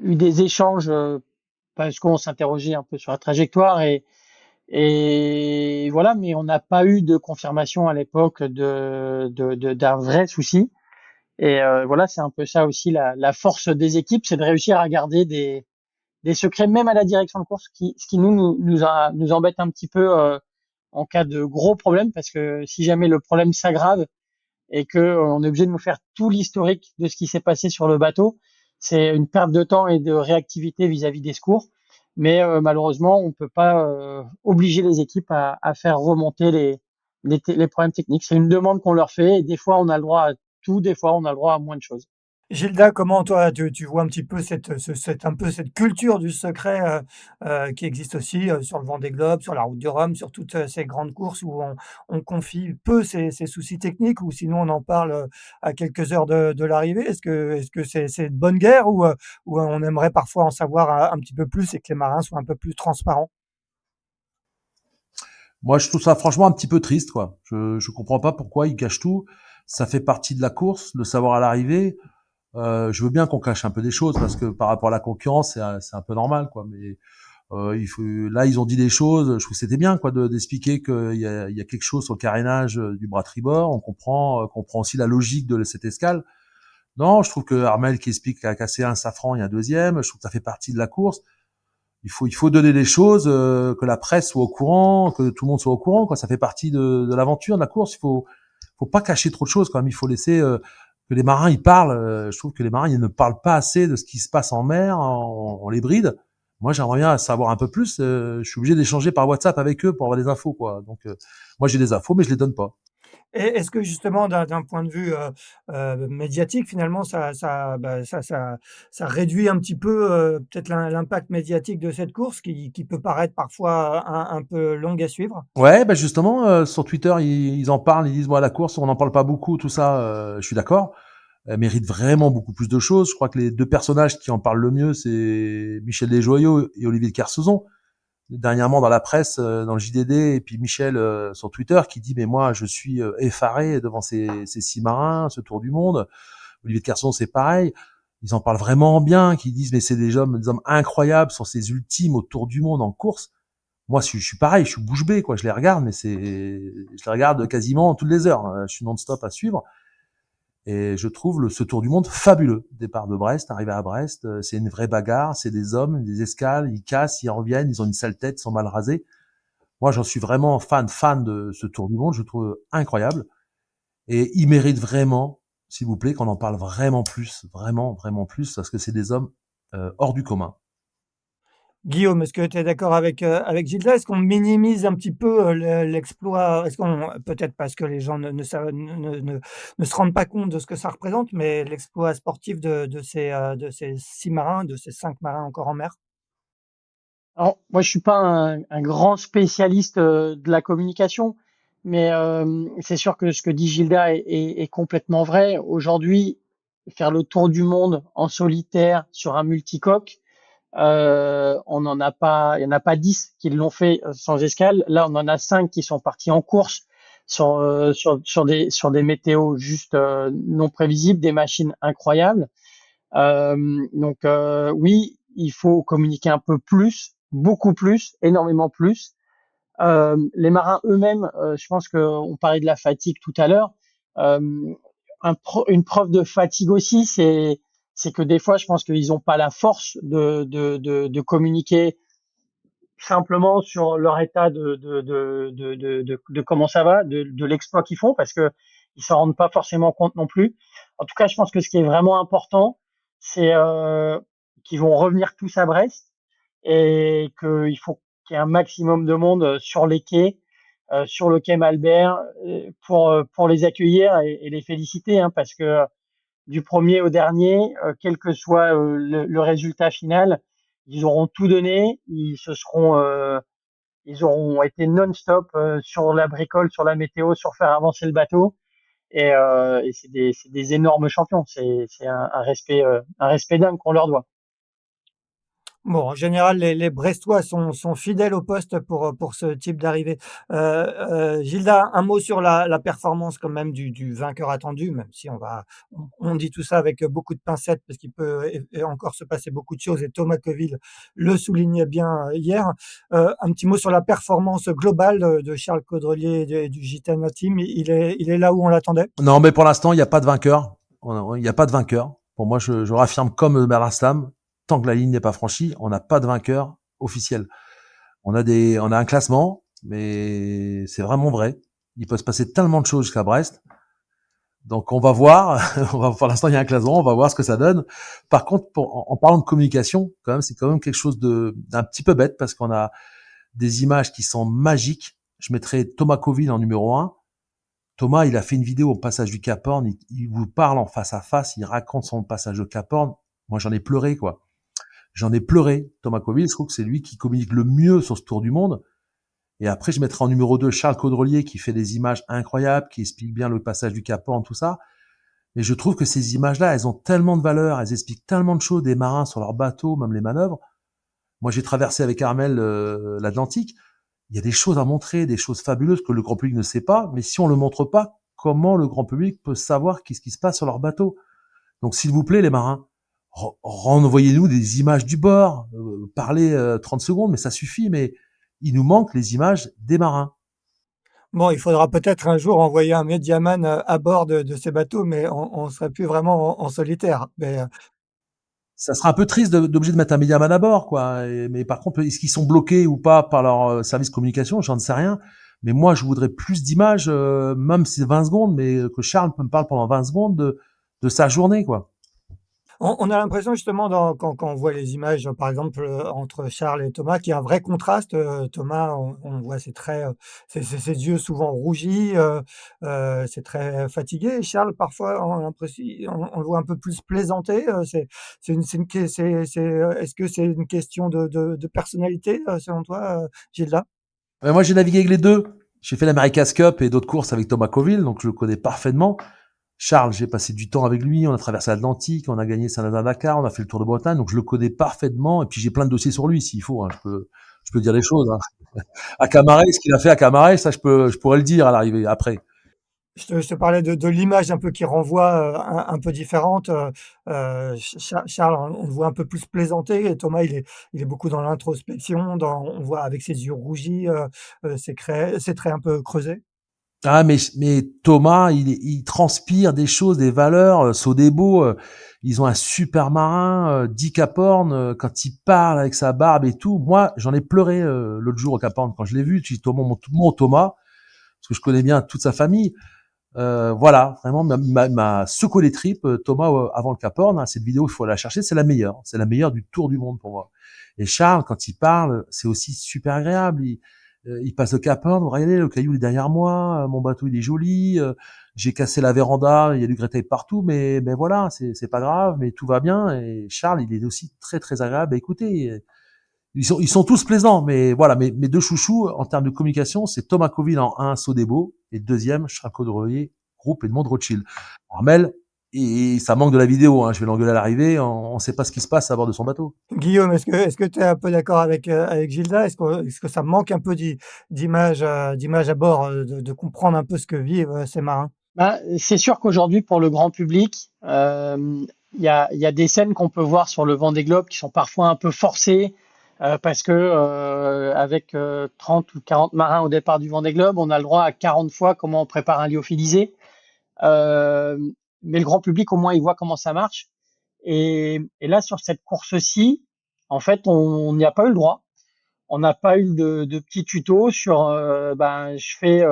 eu des échanges parce qu'on s'interrogeait un peu sur la trajectoire et voilà, mais on n'a pas eu de confirmation à l'époque d'un vrai souci. Et voilà, c'est un peu ça aussi la force des équipes, c'est de réussir à garder des secrets même à la direction de course, ce qui nous embête un petit peu en cas de gros problème, parce que si jamais le problème s'aggrave et que on est obligé de nous faire tout l'historique de ce qui s'est passé sur le bateau, c'est une perte de temps et de réactivité vis-à-vis des secours. Mais malheureusement, on peut pas obliger les équipes à faire remonter les problèmes techniques. C'est une demande qu'on leur fait et des fois on a le droit à tout, des fois on a le droit à moins de choses. Gilda, comment toi tu vois un petit peu un peu cette culture du secret qui existe aussi sur le Vendée Globe, sur la Route du Rhum, sur toutes ces grandes courses où on confie peu ces soucis techniques, ou sinon on en parle à quelques heures de l'arrivée. Est-ce que c'est de bonne guerre, ou on aimerait parfois en savoir un petit peu plus et que les marins soient un peu plus transparents? Moi, je trouve ça franchement un petit peu triste, quoi. Je comprends pas pourquoi ils cachent tout. Ça fait partie de la course, le savoir à l'arrivée. Je veux bien qu'on cache un peu des choses parce que par rapport à la concurrence, c'est un peu normal, quoi. Mais là, ils ont dit des choses. Je trouve que c'était bien, quoi, d'expliquer qu'il y a quelque chose sur le carénage du bras tribord. On comprend aussi la logique de cette escale. Non, je trouve que Armel qui explique qu'il a cassé un safran, il y a un deuxième. Je trouve que ça fait partie de la course. Il faut donner des choses, que la presse soit au courant, que tout le monde soit au courant, quoi. Ça fait partie de l'aventure, de la course. Faut pas cacher trop de choses, quand même. Il faut laisser que les marins ils parlent. Je trouve que les marins ils ne parlent pas assez de ce qui se passe en mer. On les bride. Moi, j'aimerais bien savoir un peu plus. Je suis obligé d'échanger par WhatsApp avec eux pour avoir des infos, quoi. Donc, moi, j'ai des infos, mais je les donne pas. Et est-ce que justement d'un point de vue, médiatique finalement ça réduit un petit peu, peut-être l'impact médiatique de cette course qui peut paraître parfois un peu longue à suivre? Ouais, bah justement, sur Twitter, ils en parlent, ils disent bon, à la course, on n'en parle pas beaucoup, tout ça. Je suis d'accord. Elle mérite vraiment beaucoup plus de choses. Je crois que les deux personnages qui en parlent le mieux, c'est Michel Desjoyaux et Olivier de Kersauzon. Dernièrement dans la presse, dans le JDD, et puis Michel sur Twitter qui dit mais moi je suis effaré devant ces 6 marins, ce tour du monde. Olivier de Kersauzon c'est pareil. Ils en parlent vraiment bien, qui disent mais c'est des hommes incroyables sur ces ultimes au tour du monde en course. Moi, je suis pareil, je suis bouche bée, quoi. Je les regarde, mais je les regarde quasiment toutes les heures. Je suis non-stop à suivre. Et je trouve ce tour du monde fabuleux. Départ de Brest, arrivé à Brest, c'est une vraie bagarre. C'est des hommes, des escales, ils cassent, ils reviennent, ils ont une sale tête, ils sont mal rasés. Moi, j'en suis vraiment fan de ce tour du monde. Je le trouve incroyable. Et il mérite vraiment, s'il vous plaît, qu'on en parle vraiment plus, vraiment plus, parce que c'est des hommes hors du commun. Guillaume, est-ce que tu es d'accord avec Gilda? Est-ce qu'on minimise un petit peu, l'exploit? Est-ce qu'on peut-être parce que les gens ne se rendent pas compte de ce que ça représente, mais l'exploit sportif de ces 6 marins, de ces 5 marins encore en mer? Alors, moi, je suis pas un grand spécialiste de la communication, mais c'est sûr que ce que dit Gilda est complètement vrai. Aujourd'hui, faire le tour du monde en solitaire sur un multicoque, on n'en a pas, il y en a pas 10 qui l'ont fait sans escale. Là, on en a 5 qui sont partis en course sur des météos juste non prévisibles, des machines incroyables. Oui, il faut communiquer un peu plus, beaucoup plus, énormément plus. Les marins eux-mêmes, je pense qu'on parlait de la fatigue tout à l'heure. Euh, une preuve de fatigue aussi, c'est que des fois, je pense qu'ils n'ont pas la force de communiquer simplement sur leur état de comment ça va, de l'exploit qu'ils font, parce que ils s'en rendent pas forcément compte non plus. En tout cas, je pense que ce qui est vraiment important, c'est qu'ils vont revenir tous à Brest et qu'il faut qu'il y ait un maximum de monde sur les quais, sur le quai Malbert, pour les accueillir et les féliciter, hein, parce que du premier au dernier, quel que soit le résultat final, ils auront tout donné, ils auront été non-stop sur la bricole, sur la météo, sur faire avancer le bateau, et c'est des énormes champions. C'est un respect dingue qu'on leur doit. Bon, en général, les Brestois sont fidèles au poste pour ce type d'arrivée. Gilda, un mot sur la performance quand même du vainqueur attendu, même si on dit tout ça avec beaucoup de pincettes parce qu'il peut encore se passer beaucoup de choses et Thomas Coville le soulignait bien hier. Un petit mot sur la performance globale de Charles Caudrelier et du Gitana Team. Il est là où on l'attendait? Non, mais pour l'instant, il n'y a pas de vainqueur. Il n'y a pas de vainqueur. Pour moi, je raffirme comme Meraslam, tant que la ligne n'est pas franchie, on n'a pas de vainqueur officiel. On a un classement, mais c'est vraiment vrai. Il peut se passer tellement de choses jusqu'à Brest. Donc on va voir. Pour l'instant, il y a un classement. On va voir ce que ça donne. Par contre, en parlant de communication, quand même, c'est quand même quelque chose d'un petit peu bête parce qu'on a des images qui sont magiques. Je mettrai Thomas Coville en numéro 1. Thomas, il a fait une vidéo au passage du Cap Horn. Il vous parle en face à face. Il raconte son passage au Cap Horn. Moi, j'en ai pleuré, quoi. J'en ai pleuré. Thomas Coville, je trouve que c'est lui qui communique le mieux sur ce tour du monde. Et après, je mettrai en numéro 2 Charles Caudrelier qui fait des images incroyables, qui explique bien le passage du Cap Horn, tout ça. Mais je trouve que ces images-là, elles ont tellement de valeur, elles expliquent tellement de choses des marins sur leur bateau, même les manœuvres. Moi, j'ai traversé avec Armel l'Atlantique. il y a des choses à montrer, des choses fabuleuses que le grand public ne sait pas. Mais si on le montre pas, comment le grand public peut savoir qu'est-ce qui se passe sur leur bateau? Donc, s'il vous plaît, les marins, renvoyez-nous des images du bord. Parlez 30 secondes, mais ça suffit. Mais il nous manque les images des marins. Bon, il faudra peut-être un jour envoyer un médiaman, à bord de ces bateaux, mais on serait plus vraiment en solitaire. Mais, Ça sera un peu triste d'obligé de mettre un médiaman à bord, quoi. Mais par contre, est-ce qu'ils sont bloqués ou pas par leur service de communication? J'en sais rien. Mais moi, je voudrais plus d'images, même si c'est 20 secondes, mais que Charles me parle pendant 20 secondes de sa journée, quoi. on a l'impression justement quand on voit les images, par exemple, entre Charles et Thomas, qu'il y a un vrai contraste. Thomas, on voit ses traits, ses yeux souvent rougis, c'est très fatigué. Et Charles, parfois, on a l'impression on le voit un peu plus plaisanter. Est-ce que c'est une question de personnalité, selon toi, Gilda? Moi, j'ai navigué avec les deux. J'ai fait l'America's Cup et d'autres courses avec Thomas Coville, donc je le connais parfaitement. Charles, j'ai passé du temps avec lui, on a traversé l'Atlantique, on a gagné Saint-Nazaire-Dakar, on a fait le Tour de Bretagne, donc je le connais parfaitement. Et puis j'ai plein de dossiers sur lui s'il faut. Hein. Je peux dire les choses. Hein. À Camaret, ce qu'il a fait à Camaret, ça je pourrais le dire à l'arrivée après. Je te parlais de l'image un peu qui renvoie, un peu différente. Charles, on le voit un peu plus plaisanter, et Thomas, il est beaucoup dans l'introspection, on voit avec ses yeux rougis, ses traits un peu creusés. Ah, mais Thomas, il transpire des choses, des valeurs. Sodebo, ils ont un super marin, Dick Cap Horn, quand il parle avec sa barbe et tout. Moi, j'en ai pleuré l'autre jour au Cap Horn quand je l'ai vu. Tu dis Thomas, mon Thomas, parce que je connais bien toute sa famille. Voilà, vraiment, m'a secoué les tripes, Thomas, avant le Cap Horn. Hein, cette vidéo, il faut la chercher, c'est la meilleure. C'est la meilleure du tour du monde pour moi. Et Charles, quand il parle, c'est aussi super agréable. Il passe le Cap Horn, regardez, le caillou il est derrière moi, mon bateau il est joli, j'ai cassé la véranda, il y a du grès tape partout, mais voilà, c'est pas grave, mais tout va bien. Et Charles, il est aussi très très agréable à écouter. Ils sont tous plaisants, mais voilà, mes deux chouchous en termes de communication, c'est Thomas Coville en 1, Sodebo, et deuxième, Charles Caudrelier, groupe Edmond Rothschild. Armel, et ça manque de la vidéo, hein, je vais l'engueuler à l'arrivée, on sait pas ce qui se passe à bord de son bateau. Guillaume, est-ce que tu es un peu d'accord avec Gilda? Est-ce que ça manque un peu d'images à bord, de comprendre un peu ce que vivent, ces marins? Bah, c'est sûr qu'aujourd'hui, pour le grand public, il y a des scènes qu'on peut voir sur le Vendée Globe qui sont parfois un peu forcées, parce que avec 30 ou 40 marins au départ du Vendée Globe, on a le droit à 40 fois comment on prépare un lyophilisé. Euh, mais le grand public, au moins, il voit comment ça marche. Et là, sur cette course-ci, en fait, on n'y a pas eu le droit. On n'a pas eu de petits tutos sur, ben, je fais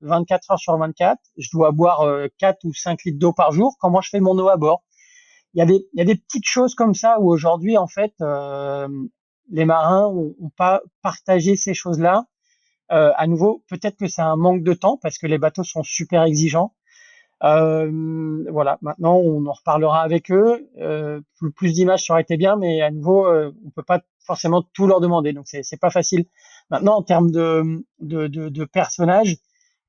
24 heures sur 24, je dois boire 4 ou 5 litres d'eau par jour. Comment je fais mon eau à bord? Il y a des petites choses comme ça où aujourd'hui, en fait, les marins ont pas partagé ces choses-là. À nouveau, peut-être que c'est un manque de temps parce que les bateaux sont super exigeants. Voilà, maintenant on en reparlera avec eux. Plus d'images ça aurait été bien, mais à nouveau on peut pas forcément tout leur demander, donc c'est pas facile. Maintenant en termes de personnages,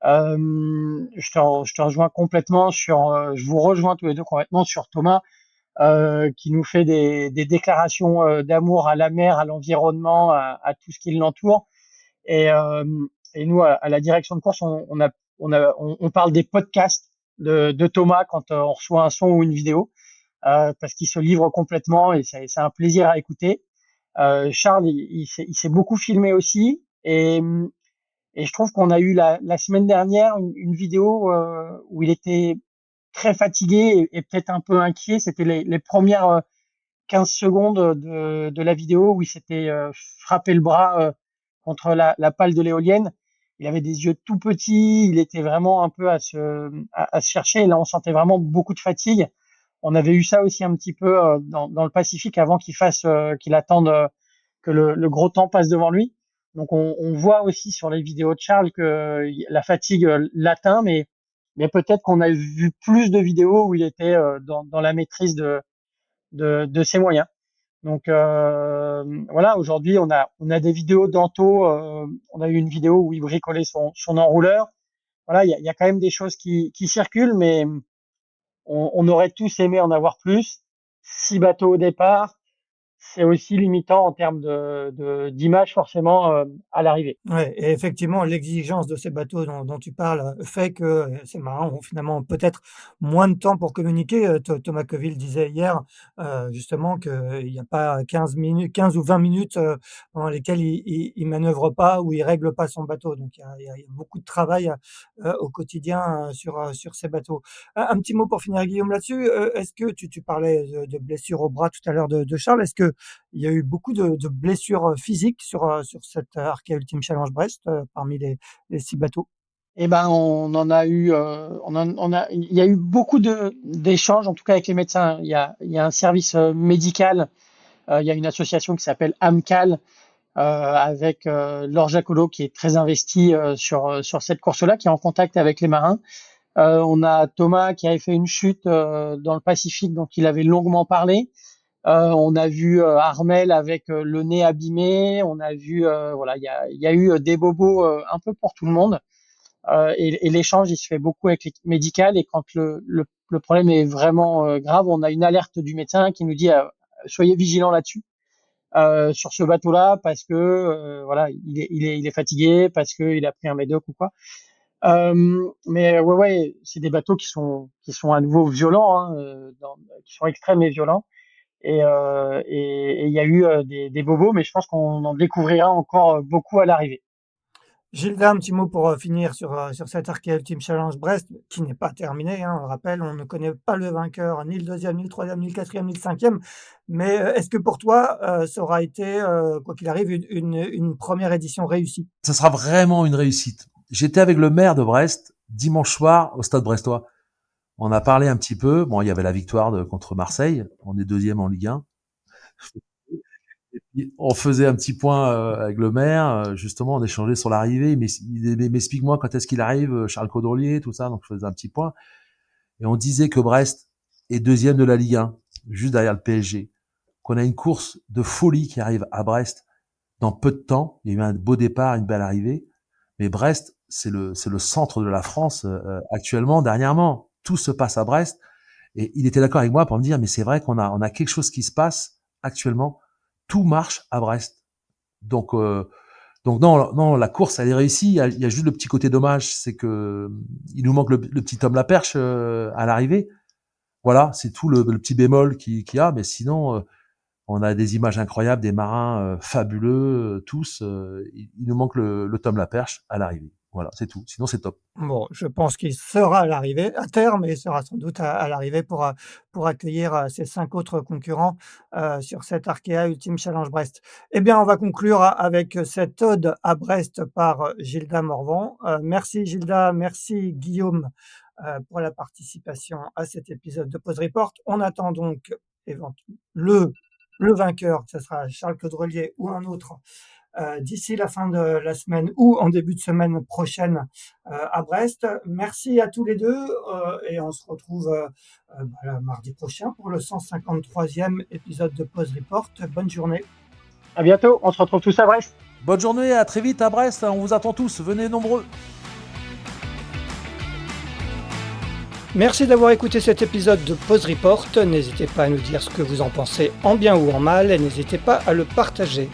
je te rejoins complètement sur, je vous rejoins tous les deux complètement sur Thomas, qui nous fait des déclarations d'amour à la mer, à l'environnement, à tout ce qui l'entoure. Et, euh, et nous, à la direction de course, on parle des podcasts de Thomas quand on reçoit un son ou une vidéo, parce qu'il se livre complètement et c'est un plaisir à écouter. Charles, il s'est beaucoup filmé aussi, et je trouve qu'on a eu la semaine dernière une vidéo où il était très fatigué et peut-être un peu inquiet. C'était les premières 15 secondes de la vidéo où il s'était frappé le bras contre la pale de l'éolienne. Il avait des yeux tout petits, il était vraiment un peu à se chercher. Et là, on sentait vraiment beaucoup de fatigue. On avait eu ça aussi un petit peu dans le Pacifique avant qu'il attende que le gros temps passe devant lui. Donc, on voit aussi sur les vidéos de Charles que la fatigue l'atteint, mais peut-être qu'on a vu plus de vidéos où il était dans la maîtrise de ses moyens. Donc voilà, aujourd'hui on a des vidéos d'Anto, on a eu une vidéo où il bricolait son enrouleur. Voilà, il y a quand même des choses qui circulent, mais on aurait tous aimé en avoir plus. 6 bateaux au départ, c'est aussi limitant en termes d'image forcément à l'arrivée. Ouais, et effectivement, l'exigence de ces bateaux dont tu parles fait que, ces marins ont finalement peut-être moins de temps pour communiquer. Thomas Coville disait hier, justement qu'il y a pas 15 ou 20 minutes, pendant lesquelles il manœuvre pas ou il règle pas son bateau. Donc il y a beaucoup de travail, au quotidien, sur ces bateaux. Un petit mot pour finir, Guillaume, là-dessus. Est-ce que tu parlais de blessures au bras tout à l'heure de Charles. Est-ce qu'il y a eu beaucoup de blessures, physiques sur cette Arkea Ultime Challenge Brest, parmi les 6 bateaux? Eh ben, on en a eu, il y a eu beaucoup d'échanges, en tout cas avec les médecins. Il y a un service médical, il y a une association qui s'appelle AMCAL, avec Laure Jacolo qui est très investi sur cette course-là, qui est en contact avec les marins. On a Thomas qui avait fait une chute dans le Pacifique, donc il avait longuement parlé. On a vu Armel avec le nez abîmé. On a vu, voilà, il y a eu des bobos un peu pour tout le monde. Et l'échange, il se fait beaucoup avec l'équipe médicale. Et quand le problème est vraiment grave, on a une alerte du médecin qui nous dit soyez vigilants là-dessus, sur ce bateau-là, parce que voilà, il est fatigué, parce que il a pris un médoc ou quoi. Mais ouais, c'est des bateaux qui sont à nouveau violents, hein, qui sont extrêmes et violents. Et il y a eu des bobos, mais je pense qu'on en découvrira encore beaucoup à l'arrivée. Gilda, un petit mot pour, finir sur cette Arkea Ultime Challenge Brest, qui n'est pas terminée, hein. On rappelle, on ne connaît pas le vainqueur, ni le deuxième, ni le troisième, ni le quatrième, ni le cinquième. Mais, est-ce que pour toi, ça aura été, quoi qu'il arrive, une première édition réussie? Ça sera vraiment une réussite. J'étais avec le maire de Brest dimanche soir au Stade Brestois. On a parlé un petit peu. Bon, il y avait la victoire contre Marseille. On est deuxième en Ligue 1. Et puis, on faisait un petit point avec le maire. Justement, on échangeait sur l'arrivée. Mais explique-moi quand est-ce qu'il arrive, Charles Caudrelier, tout ça. Donc, je faisais un petit point. Et on disait que Brest est deuxième de la Ligue 1, juste derrière le PSG. Qu'on a une course de folie qui arrive à Brest dans peu de temps. Il y a eu un beau départ, une belle arrivée. Mais Brest, c'est le centre de la France actuellement, dernièrement. Tout se passe à Brest. Et il était d'accord avec moi pour me dire, mais c'est vrai qu'on a quelque chose qui se passe actuellement. Tout marche à Brest. Donc non, la course, elle est réussie. Il y a juste le petit côté dommage, c'est que il nous manque le petit Tom Laperche à l'arrivée. Voilà, c'est tout le petit bémol qu'il y a. Mais sinon, on a des images incroyables, des marins fabuleux, tous. Il nous manque le Tom Laperche à l'arrivée. Voilà, c'est tout. Sinon, c'est top. Bon, je pense qu'il sera à l'arrivée, à terme, et il sera sans doute à l'arrivée pour accueillir, ces 5 autres concurrents, sur cette Arkea Ultime Challenge Brest. Eh bien, on va conclure avec cette ode à Brest par Gilda Morvan. Merci Gilda, merci Guillaume, pour la participation à cet épisode de Pause Report. On attend donc le vainqueur, que ce sera Charles Caudrelier ou un autre, d'ici la fin de la semaine ou en début de semaine prochaine, à Brest. Merci à tous les deux, et on se retrouve mardi prochain pour le 153e épisode de Pause Report. Bonne journée. À bientôt, on se retrouve tous à Brest. Bonne journée, à très vite à Brest. On vous attend tous. Venez nombreux. Merci d'avoir écouté cet épisode de Pause Report. N'hésitez pas à nous dire ce que vous en pensez en bien ou en mal, et n'hésitez pas à le partager.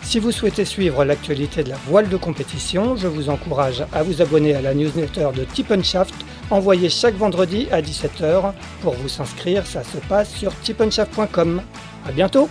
Si vous souhaitez suivre l'actualité de la voile de compétition, je vous encourage à vous abonner à la newsletter de Tip & Shaft, envoyée chaque vendredi à 17h. Pour vous inscrire, ça se passe sur tipandshaft.com. À bientôt!